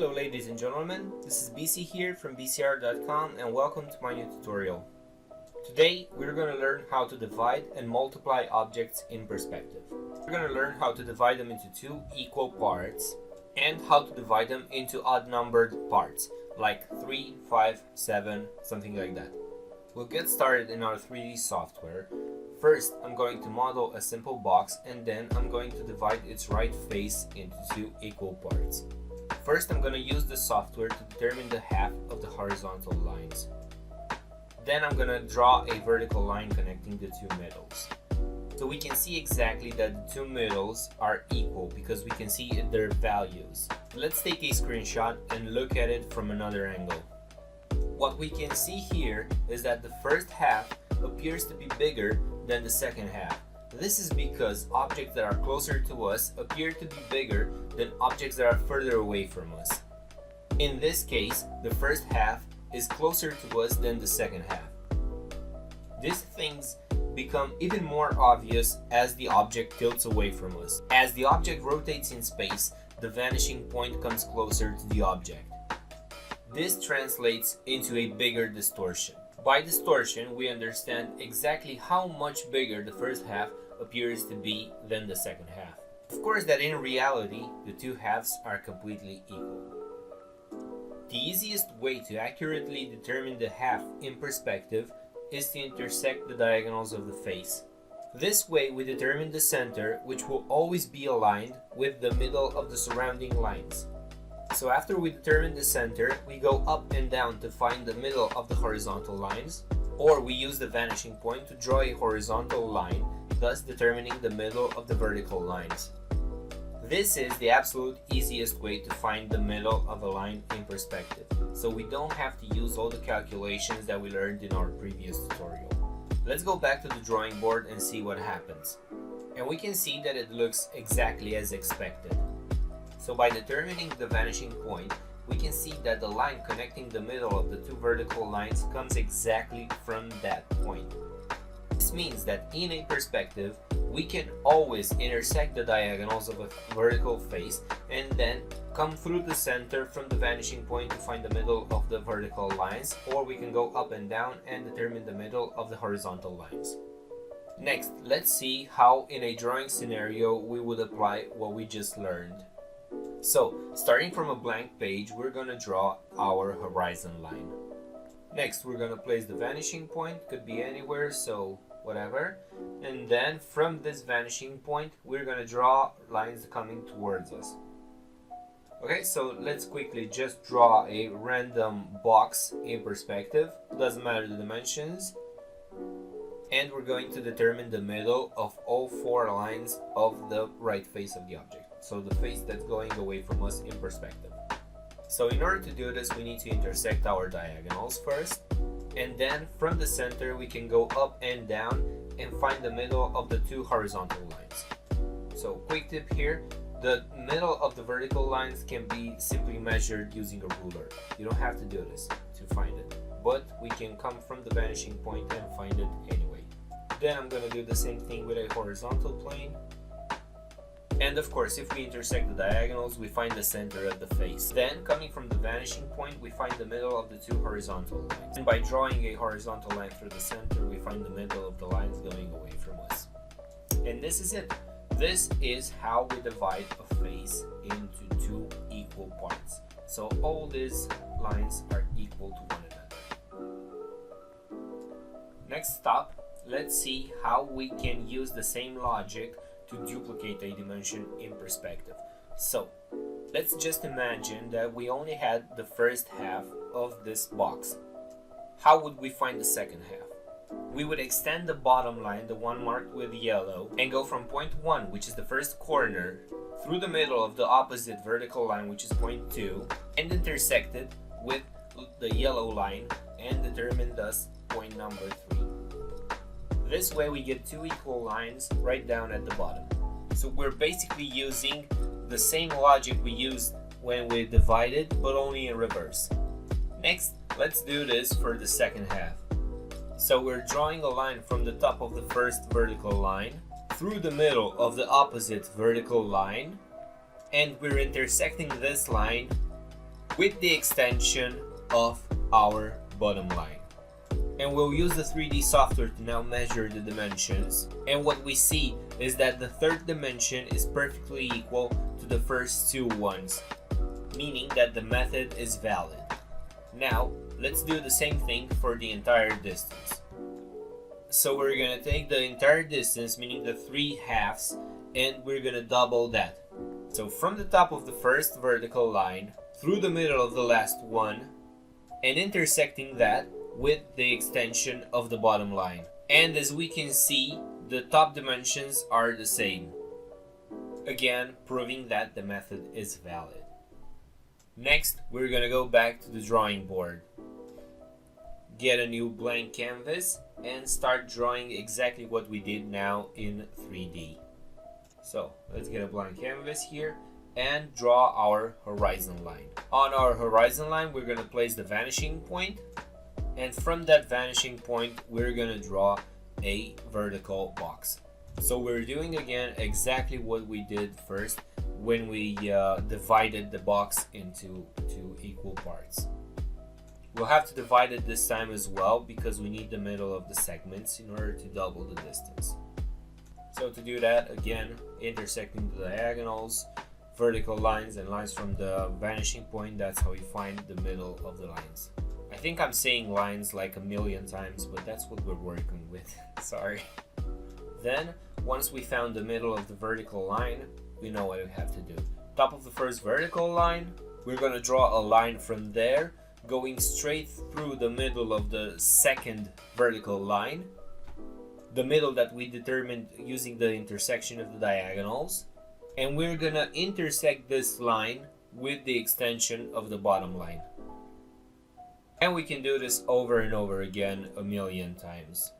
Hello ladies and gentlemen, this is BC here from bcr.com and welcome to my new tutorial. Today we're going to learn how to divide and multiply objects in perspective. We're going to learn how to divide them into two equal parts and how to divide them into odd numbered parts like 3, 5, 7, something like that. We'll get started in our 3D software. First, I'm going to model a simple box and then I'm going to divide its right face into two equal parts. First, I'm going to use the software to determine the half of the horizontal lines. Then I'm going to draw a vertical line connecting the two middles. So we can see exactly that the two middles are equal because we can see their values. Let's take a screenshot and look at it from another angle. What we can see here is that the first half appears to be bigger than the second half. This is because objects that are closer to us appear to be bigger than objects that are further away from us. In this case, the first half is closer to us than the second half. These things become even more obvious as the object tilts away from us. As the object rotates in space, the vanishing point comes closer to the object. This translates into a bigger distortion. By distortion, we understand exactly how much bigger the first half appears to be than the second half. Of course that in reality, the two halves are completely equal. The easiest way to accurately determine the half in perspective is to intersect the diagonals of the face. This way we determine the center, which will always be aligned with the middle of the surrounding lines. So after we determine the center, we go up and down to find the middle of the horizontal lines, or we use the vanishing point to draw a horizontal line, thus determining the middle of the vertical lines. This is the absolute easiest way to find the middle of a line in perspective, so we don't have to use all the calculations that we learned in our previous tutorial. Let's go back to the drawing board and see what happens. And we can see that it looks exactly as expected. So by determining the vanishing point, we can see that the line connecting the middle of the two vertical lines comes exactly from that point. This means that in a perspective, we can always intersect the diagonals of a vertical face and then come through the center from the vanishing point to find the middle of the vertical lines, or we can go up and down and determine the middle of the horizontal lines. Next, let's see how in a drawing scenario we would apply what we just learned. So, starting from a blank page, we're going to draw our horizon line. Next, we're going to place the vanishing point, could be anywhere, so whatever. And then from this vanishing point, we're going to draw lines coming towards us. Okay, so let's quickly just draw a random box in perspective. Doesn't matter the dimensions. And we're going to determine the middle of all four lines of the right face of the object. So the face that's going away from us in perspective. So in order to do this, we need to intersect our diagonals first. And then from the center, we can go up and down and find the middle of the two horizontal lines. So quick tip here, the middle of the vertical lines can be simply measured using a ruler. You don't have to do this to find it, but we can come from the vanishing point and find it anyway. Then I'm going to do the same thing with a horizontal plane. And of course, if we intersect the diagonals, we find the center of the face. Then, coming from the vanishing point, we find the middle of the two horizontal lines. And by drawing a horizontal line through the center, we find the middle of the lines going away from us. And this is it. This is how we divide a face into two equal parts. So all these lines are equal to one another. Next stop, let's see how we can use the same logic to duplicate a dimension in perspective. So let's just imagine that we only had the first half of this box. How would we find the second half? We would extend the bottom line, the one marked with yellow, and go from point 1, which is the first corner, through the middle of the opposite vertical line, which is point 2, and intersect it with the yellow line and determine thus point number 3. This way we get two equal lines right down at the bottom. So we're basically using the same logic we used when we divided, but only in reverse. Next, let's do this for the second half. So we're drawing a line from the top of the first vertical line, through the middle of the opposite vertical line, and we're intersecting this line with the extension of our bottom line. And we'll use the 3D software to now measure the dimensions, and what we see is that the third dimension is perfectly equal to the first two ones, meaning that the method is valid. Now let's do the same thing for the entire distance. So we're gonna take the entire distance, meaning the 3 halves, and we're gonna double that. So from the top of the first vertical line through the middle of the last one and intersecting that with the extension of the bottom line. And as we can see, the top dimensions are the same. Again, proving that the method is valid. Next, we're gonna go back to the drawing board. Get a new blank canvas and start drawing exactly what we did now in 3D. So let's get a blank canvas here and draw our horizon line. On our horizon line, we're gonna place the vanishing point, and from that vanishing point, we're gonna draw a vertical box. So we're doing again exactly what we did first when we divided the box into 2 equal parts. We'll have to divide it this time as well because we need the middle of the segments in order to double the distance. So to do that, again, intersecting the diagonals, vertical lines and lines from the vanishing point, that's how we find the middle of the lines. I think I'm saying lines like a million times, but that's what we're working with. Sorry. Then, once we found the middle of the vertical line, we know what we have to do. Top of the first vertical line, we're going to draw a line from there, going straight through the middle of the second vertical line, the middle that we determined using the intersection of the diagonals, and we're going to intersect this line with the extension of the bottom line. And we can do this over and over again a million times.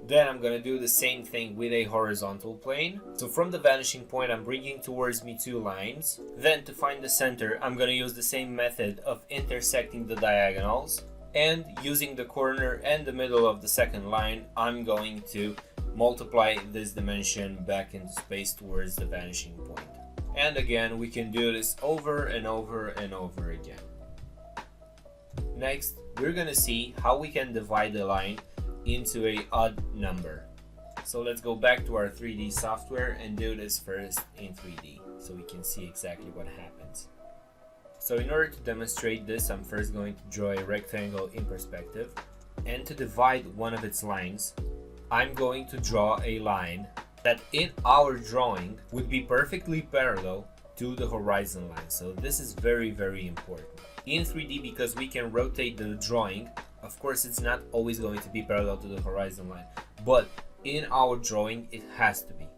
Then I'm going to do the same thing with a horizontal plane. So from the vanishing point, I'm bringing towards me 2 lines. Then to find the center, I'm going to use the same method of intersecting the diagonals. And using the corner and the middle of the second line, I'm going to multiply this dimension back into space towards the vanishing point. And again, we can do this over and over and over again. Next, we're going to see how we can divide the line into an odd number. So let's go back to our 3D software and do this first in 3D so we can see exactly what happens. So in order to demonstrate this, I'm first going to draw a rectangle in perspective, and to divide one of its lines, I'm going to draw a line that in our drawing would be perfectly parallel to the horizon line. So this is very, very important. In 3D, because we can rotate the drawing, of course it's not always going to be parallel to the horizon line, but in our drawing it has to be,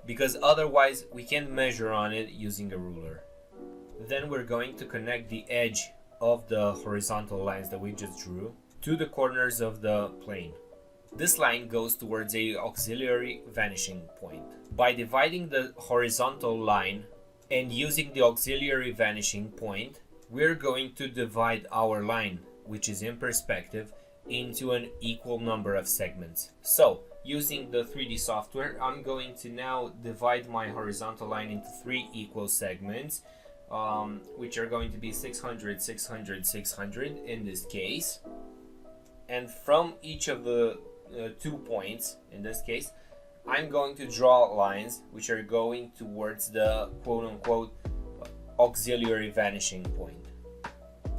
because otherwise we can't measure on it using a ruler. Then we're going to connect the edge of the horizontal lines that we just drew to the corners of the plane. This line goes towards a auxiliary vanishing point. By dividing the horizontal line and using the auxiliary vanishing point, we're going to divide our line, which is in perspective, into an equal number of segments. So, using the 3D software, I'm going to now divide my horizontal line into 3 equal segments, which are going to be 600, 600, 600 in this case. And from each of the 2 points, in this case, I'm going to draw lines which are going towards the quote-unquote auxiliary vanishing point.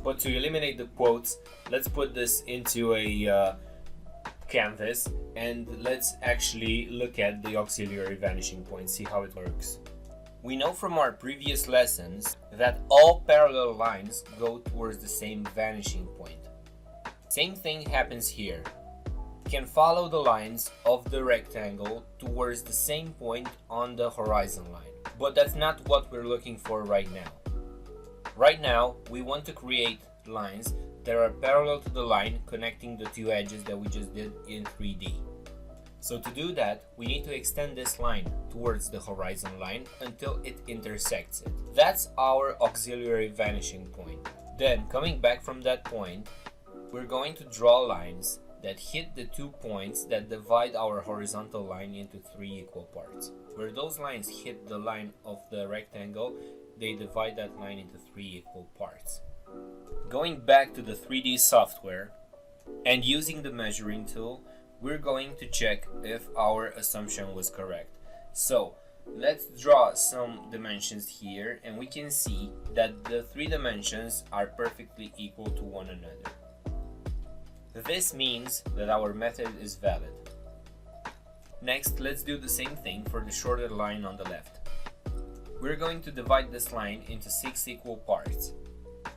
But to eliminate the quotes, let's put this into a canvas and let's actually look at the auxiliary vanishing point, see how it works. We know from our previous lessons that all parallel lines go towards the same vanishing point. Same thing happens here. We can follow the lines of the rectangle towards the same point on the horizon line. But that's not what we're looking for right now. Right now, we want to create lines that are parallel to the line connecting the 2 edges that we just did in 3D. So to do that, we need to extend this line towards the horizon line until it intersects it. That's our auxiliary vanishing point. Then, coming back from that point, we're going to draw lines that hit the 2 points that divide our horizontal line into 3 equal parts. Where those lines hit the line of the rectangle, they divide that line into 3 equal parts. Going back to the 3D software and using the measuring tool, we're going to check if our assumption was correct. So let's draw some dimensions here, and we can see that the 3 dimensions are perfectly equal to one another. This means that our method is valid. Next, let's do the same thing for the shorter line on the left. We're going to divide this line into 6 equal parts.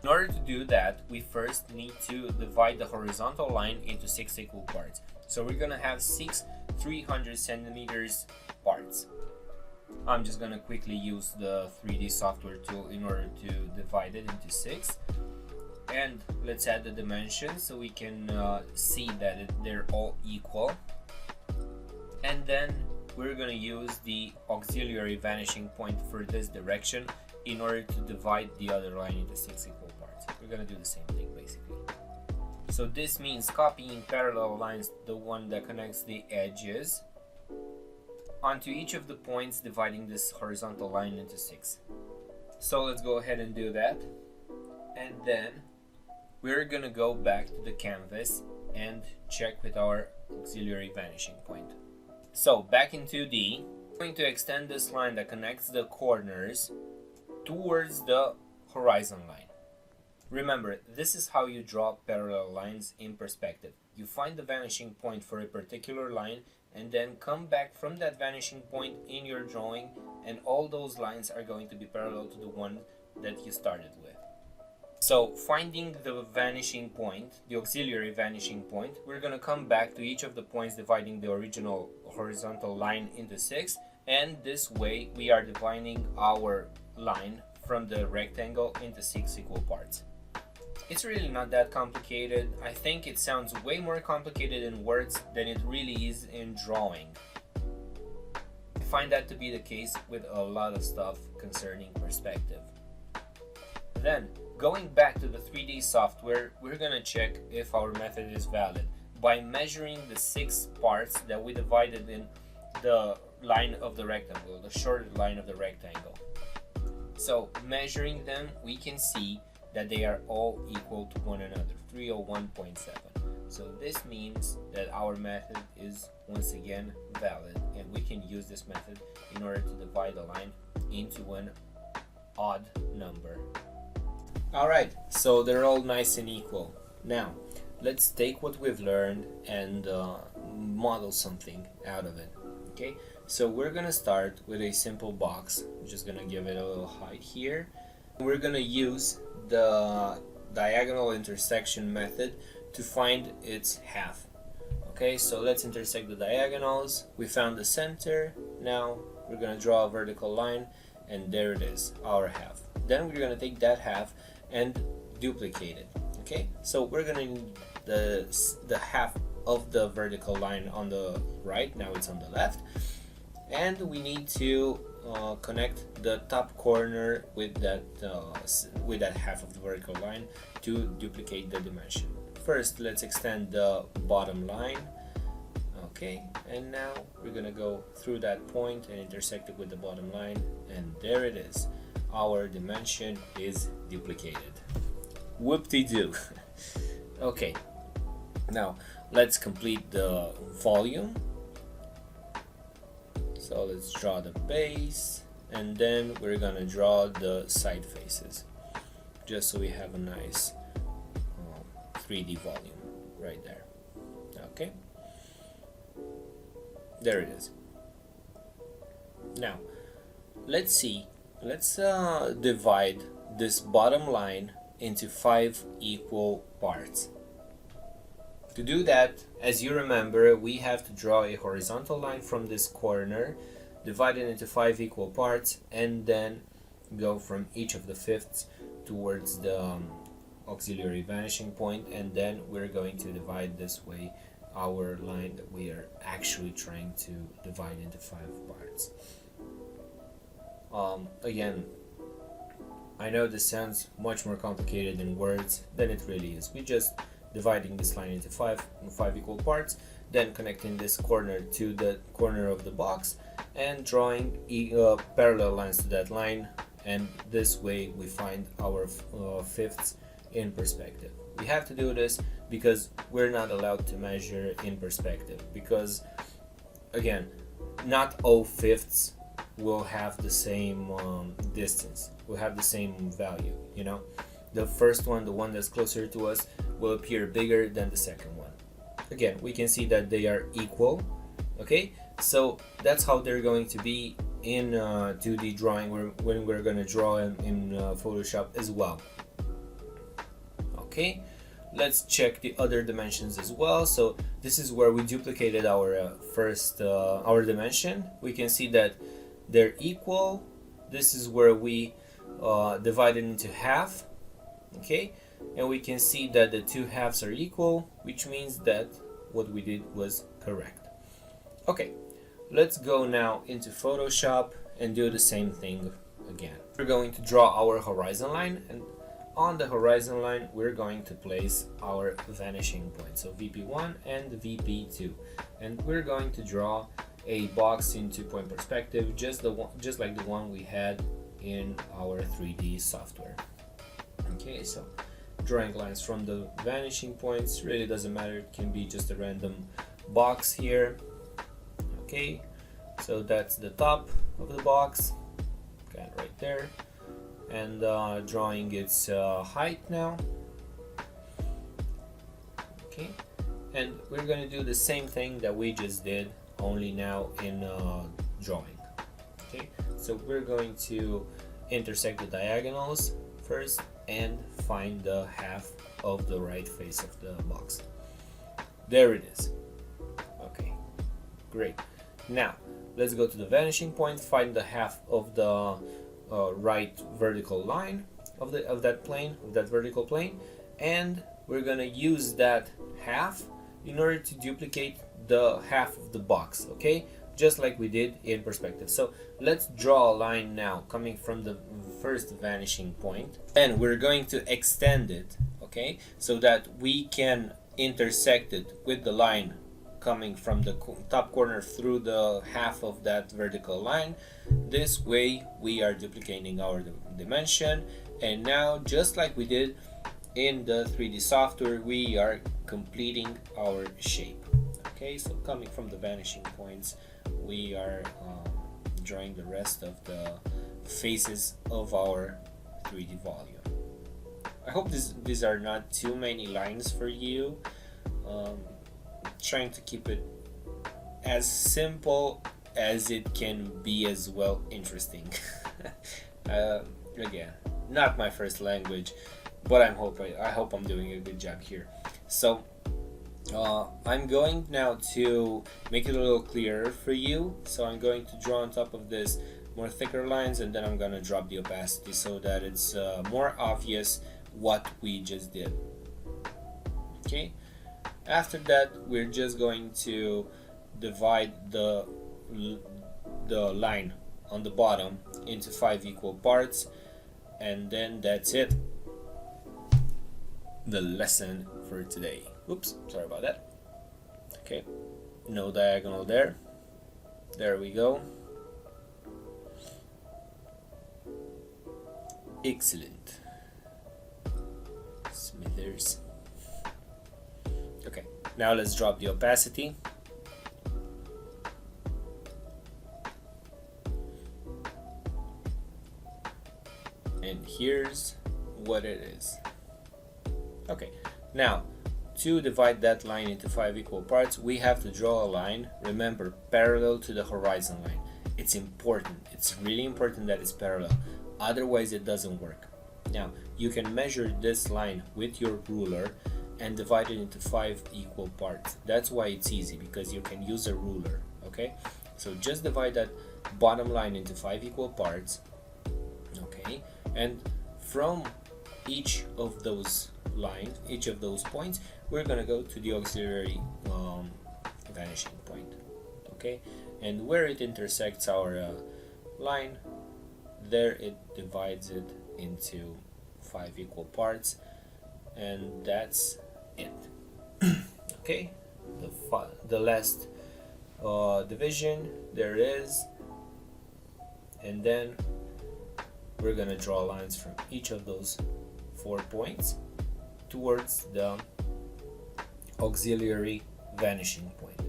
In order to do that, we first need to divide the horizontal line into 6 equal parts. So we're going to have 6 300 centimeters parts. I'm just going to quickly use the 3D software tool in order to divide it into 6. And let's add the dimensions so we can see that they're all equal. And then we're going to use the auxiliary vanishing point for this direction in order to divide the other line into 6 equal parts. We're going to do the same thing basically. So this means copying parallel lines, the one that connects the edges, onto each of the points, dividing this horizontal line into 6. So let's go ahead and do that. And then we're going to go back to the canvas and check with our auxiliary vanishing point. So back in 2D, I'm going to extend this line that connects the corners towards the horizon line. Remember, this is how you draw parallel lines in perspective. You find the vanishing point for a particular line and then come back from that vanishing point in your drawing, and all those lines are going to be parallel to the one that you started with. So finding the vanishing point, the auxiliary vanishing point, we're going to come back to each of the points dividing the original horizontal line into 6, and this way we are dividing our line from the rectangle into 6 equal parts. It's really not that complicated. I think it sounds way more complicated in words than it really is in drawing. I find that to be the case with a lot of stuff concerning perspective. Then, going back to the 3D software, we're going to check if our method is valid by measuring the 6 parts that we divided in the line of the rectangle, the shorter line of the rectangle. So measuring them, we can see that they are all equal to one another, 301.7. So this means that our method is once again valid, and we can use this method in order to divide a line into an odd number. Alright, so they're all nice and equal. Now, let's take what we've learned and model something out of it. Okay, so we're gonna start with a simple box. I'm just gonna give it a little height here. We're gonna use the diagonal intersection method to find its half. Okay, so let's intersect the diagonals. We found the center. Now we're gonna draw a vertical line, and there it is, our half. Then we're gonna take that half and duplicate it. Okay, so we're gonna need the half of the vertical line on the right. Now it's on the left, and we need to connect the top corner with that half of the vertical line to duplicate the dimension. First, let's extend the bottom line. Okay, and now we're gonna go through that point and intersect it with the bottom line, and there it is. Our dimension is duplicated. Whoop-de-doo. Okay, now let's complete the volume. So let's draw the base, and then we're gonna draw the side faces, just so we have a nice 3D volume right there. Okay, there it is. Now let's divide this bottom line into 5 equal parts. To do that, as you remember, we have to draw a horizontal line from this corner, divide it into 5 equal parts, and then go from each of the fifths towards the auxiliary vanishing point, and then we're going to divide this way our line that we are actually trying to divide into 5 parts. Again, I know this sounds much more complicated in words than it really is. We just dividing this line into 5 equal parts, then connecting this corner to the corner of the box and drawing parallel lines to that line and this way we find our fifths in perspective. We have to do this because we're not allowed to measure in perspective, because again, not all fifths will have the same distance, will have the same value, you know. The first one, the one that's closer to us, will appear bigger than the second one. Again, we can see that they are equal. Okay, so that's how they're going to be in 2D drawing when we're going to draw them in Photoshop as well. Okay, let's check the other dimensions as well. So this is where we duplicated our our dimension. We can see that they're equal. This is where we divided into half. Okay, and we can see that the two halves are equal, which means that what we did was correct. Okay, let's go now into Photoshop and do the same thing again. We're going to draw our horizon line, and on the horizon line we're going to place our vanishing point, so VP1 and VP2, and we're going to draw a box in 2-point perspective, just like the one we had in our 3D software. Okay, so drawing lines from the vanishing points really doesn't matter, it can be just a random box here. Okay, so that's the top of the box, got right there, and drawing its height now. Okay, and we're going to do the same thing that we just did, only now in drawing. Okay, so we're going to intersect the diagonals first and find the half of the right face of the box. There it is. Okay, great. Now let's go to the vanishing point, find the half of the right vertical line of that plane, of that vertical plane, and we're gonna use that half in order to duplicate the half of the box. Okay, just like we did in perspective. So let's draw a line now coming from the first vanishing point, and we're going to extend it, okay, so that we can intersect it with the line coming from the top corner through the half of that vertical line. This way we are duplicating our dimension, and now just like we did in the 3D software, we are completing our shape. Okay, so coming from the vanishing points, we are drawing the rest of the faces of our 3D volume. I hope these are not too many lines for you. Trying to keep it as simple as it can be, as well interesting. Again, not my first language, but I hope I'm doing a good job here. So I'm going now to make it a little clearer for you. So I'm going to draw on top of this more thicker lines, and then I'm going to drop the opacity so that it's more obvious what we just did. Okay, after that we're just going to divide the line on the bottom into 5 equal parts, and then that's it. The lesson for today. Oops, sorry about that. Okay, no diagonal there. There we go. Excellent. Smithers. Okay, now let's drop the opacity. And here's what it is. Okay, now to divide that line into 5 equal parts, we have to draw a line, remember, parallel to the horizon line. It's important, it's really important that it's parallel, otherwise it doesn't work. Now you can measure this line with your ruler and divide it into 5 equal parts. That's why it's easy, because you can use a ruler. Okay, so just divide that bottom line into 5 equal parts. Okay, and from each of those lines, each of those points, we're gonna go to the auxiliary vanishing point. Okay, and where it intersects our line, there it divides it into 5 equal parts, and that's it. Okay, the last division, there it is, and then we're going to draw lines from each of those 4 points towards the auxiliary vanishing point.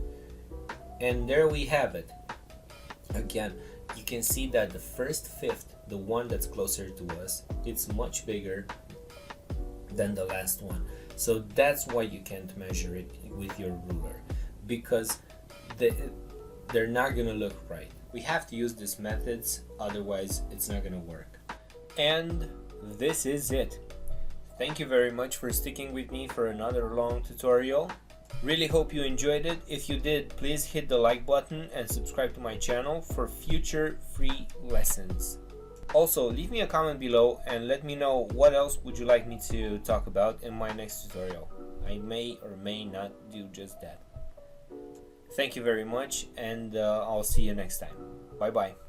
And there we have it. Again, you can see that the first fifth, the one that's closer to us, it's much bigger than the last one. So that's why you can't measure it with your ruler, because they're not gonna look right. We have to use these methods, otherwise it's not gonna work. And this is it. Thank you very much for sticking with me for another long tutorial. Really hope you enjoyed it. If you did, please hit the like button and subscribe to my channel for future free lessons. Also, leave me a comment below and let me know what else would you like me to talk about in my next tutorial. I may or may not do just that. Thank you very much, and I'll see you next time. Bye bye.